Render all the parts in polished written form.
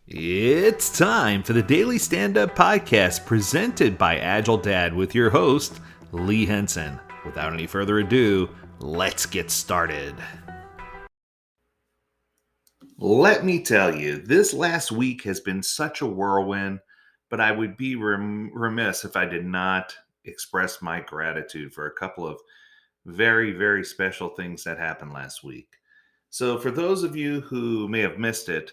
It's time for the Daily Stand Up Podcast presented by AgileDad with your host, Lee Henson. Without any further ado, let's get started. Let me tell you, this last week has been such a whirlwind, but I would be remiss if I did not express my gratitude for a couple of very, very special things that happened last week. So, for those of you who may have missed it,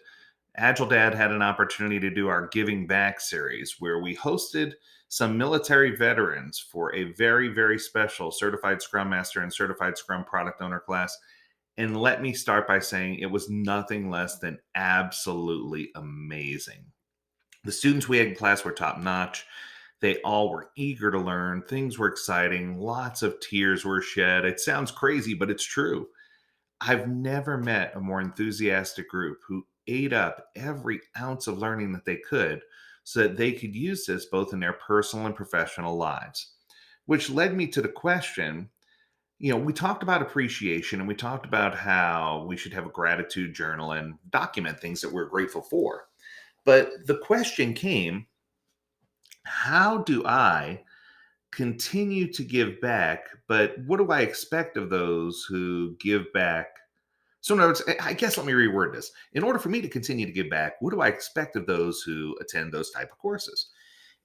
Agile Dad had an opportunity to do our Giving Back series where we hosted some military veterans for a very, very special Certified Scrum Master and Certified Scrum Product Owner class. And let me start by saying it was nothing less than absolutely amazing. The students we had in class were top notch. They all were eager to learn. Things were exciting. Lots of tears were shed. It sounds crazy, but it's true. I've never met a more enthusiastic group who ate up every ounce of learning that they could so that they could use this both in their personal and professional lives. Which led me to the question, we talked about appreciation and we talked about how we should have a gratitude journal and document things that we're grateful for. But the question came, how do I continue to give back, but what do I expect of those who give back? So, in other words, I guess let me reword this. In order for me to continue to give back, what do I expect of those who attend those type of courses?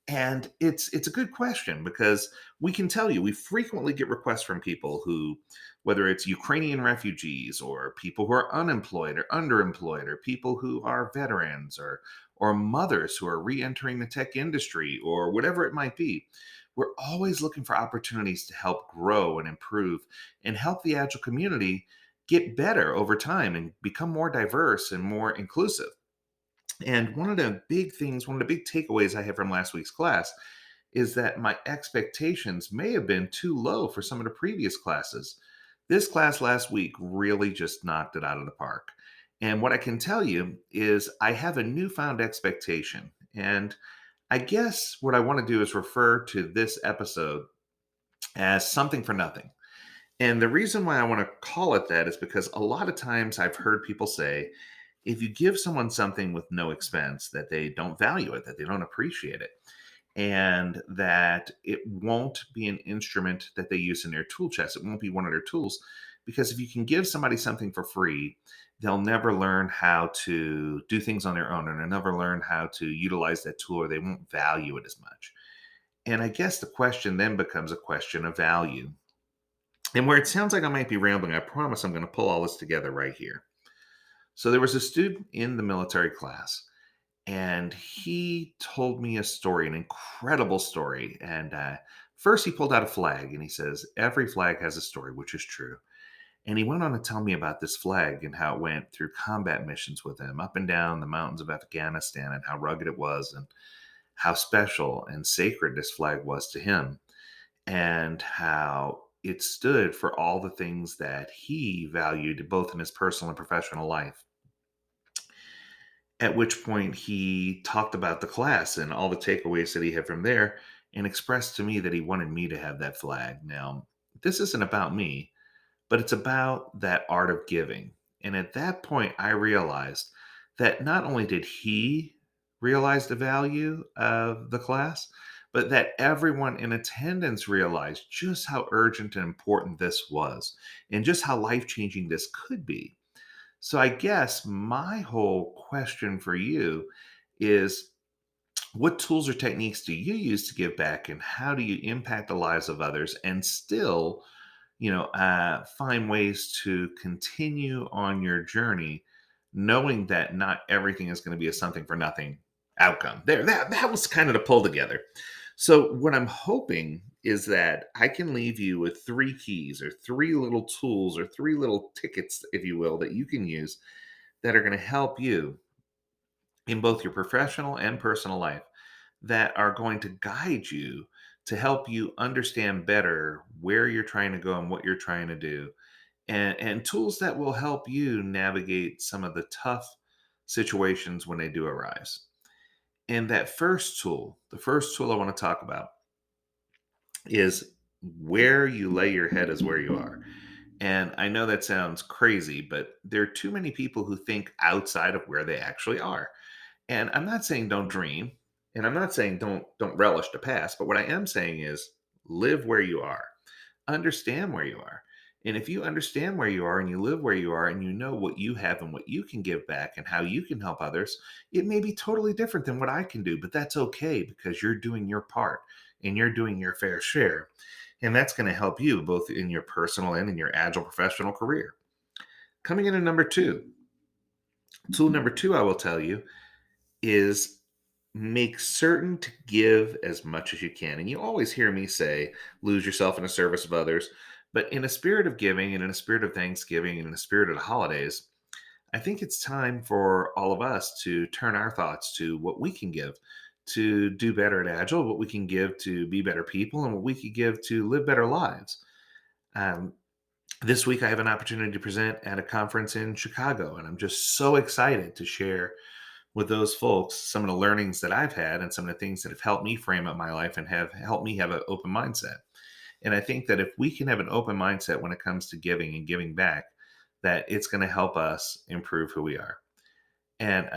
And it's a good question because we can tell you we frequently get requests from people who, whether it's Ukrainian refugees or people who are unemployed or underemployed or people who are veterans or mothers who are re-entering the tech industry or whatever it might be. We're always looking for opportunities to help grow and improve and help the Agile community get better over time and become more diverse and more inclusive. And one of the big things, one of the big takeaways I had from last week's class is that my expectations may have been too low for some of the previous classes. This class last week really just knocked it out of the park. And what I can tell you is I have a newfound expectation. And I guess what I want to do is refer to this episode as something for nothing. And the reason why I want to call it that is because a lot of times I've heard people say, if you give someone something with no expense, that they don't value it, that they don't appreciate it, and that it won't be an instrument that they use in their tool chest. It won't be one of their tools. Because if you can give somebody something for free, they'll never learn how to do things on their own, and they'll never learn how to utilize that tool, or they won't value it as much. And I guess the question then becomes a question of value. And where it sounds like I might be rambling, I promise I'm going to pull all this together right here. So there was a student in the military class, and he told me a story, an incredible story. And first, he pulled out a flag and he says, every flag has a story, which is true. And he went on to tell me about this flag and how it went through combat missions with him up and down the mountains of Afghanistan and how rugged it was and how special and sacred this flag was to him and how it stood for all the things that he valued both in his personal and professional life. At which point he talked about the class and all the takeaways that he had from there and expressed to me that he wanted me to have that flag. Now, this isn't about me, but it's about that art of giving. And at that point, I realized that not only did he realize the value of the class, but that everyone in attendance realized just how urgent and important this was and just how life changing this could be. So I guess my whole question for you is, what tools or techniques do you use to give back and how do you impact the lives of others and still, find ways to continue on your journey, knowing that not everything is going to be a something for nothing outcome. There, that was kind of the pull together. So what I'm hoping is that I can leave you with three keys or three little tools or three little tickets, if you will, that you can use that are going to help you in both your professional and personal life, that are going to guide you to help you understand better where you're trying to go and what you're trying to do, and tools that will help you navigate some of the tough situations when they do arise. And that first tool, the first tool I want to talk about is where you lay your head is where you are. And I know that sounds crazy, but there are too many people who think outside of where they actually are. And I'm not saying don't dream, and I'm not saying don't relish the past, but what I am saying is live where you are. Understand where you are. And if you understand where you are and you live where you are and you know what you have and what you can give back and how you can help others, it may be totally different than what I can do, but that's okay because you're doing your part and you're doing your fair share. And that's going to help you both in your personal and in your agile professional career. Coming in at number two, tool number two, I will tell you is make certain to give as much as you can. And you always hear me say, lose yourself in the service of others. But in a spirit of giving and in a spirit of Thanksgiving and in a spirit of the holidays, I think it's time for all of us to turn our thoughts to what we can give to do better at Agile, what we can give to be better people, and what we could give to live better lives. Um, this week, I have an opportunity to present at a conference in Chicago, and I'm just so excited to share with those folks some of the learnings that I've had and some of the things that have helped me frame up my life and have helped me have an open mindset. And I think that if we can have an open mindset when it comes to giving and giving back, that it's going to help us improve who we are. And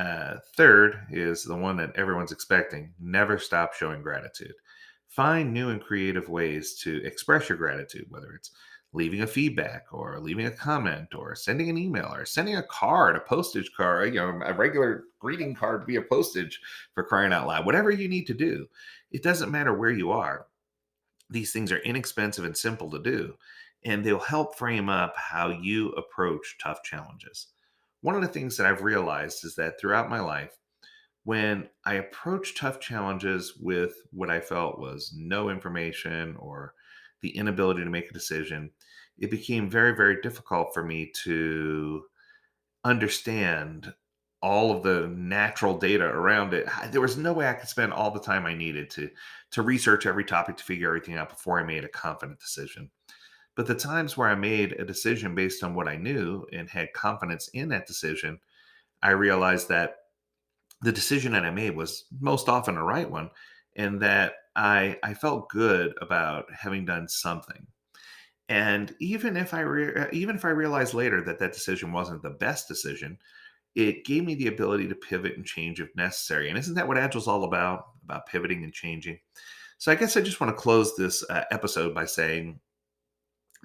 third is the one that everyone's expecting: never stop showing gratitude. Find new and creative ways to express your gratitude, whether it's leaving a feedback or leaving a comment or sending an email or sending a card, a postage card, a regular greeting card via postage, for crying out loud. Whatever you need to do, it doesn't matter where you are. These things are inexpensive and simple to do, and they'll help frame up how you approach tough challenges. One of the things that I've realized is that throughout my life, when I approached tough challenges with what I felt was no information or the inability to make a decision, it became very, very difficult for me to understand all of the natural data around it. There was no way I could spend all the time I needed to research every topic to figure everything out before I made a confident decision. But the times where I made a decision based on what I knew and had confidence in that decision, I realized that the decision that I made was most often the right one, and that I felt good about having done something. And even if I realized later that that decision wasn't the best decision, it gave me the ability to pivot and change if necessary. And isn't that what Agile's all about? About pivoting and changing. So I guess I just want to close this episode by saying,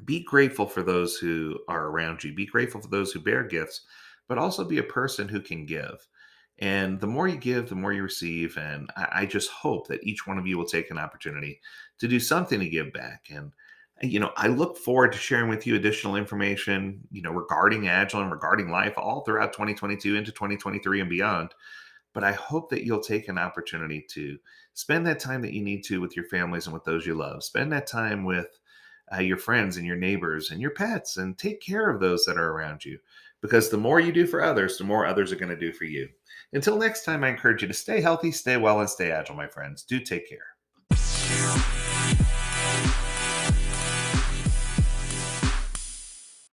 be grateful for those who are around you. Be grateful for those who bear gifts, but also be a person who can give. And the more you give, the more you receive. And I just hope that each one of you will take an opportunity to do something to give back. And I look forward to sharing with you additional information, regarding Agile and regarding life all throughout 2022 into 2023 and beyond. But I hope that you'll take an opportunity to spend that time that you need to with your families and with those you love. Spend that time with your friends and your neighbors and your pets, and take care of those that are around you. Because the more you do for others, the more others are going to do for you. Until next time, I encourage you to stay healthy, stay well, and stay agile, my friends. Do take care.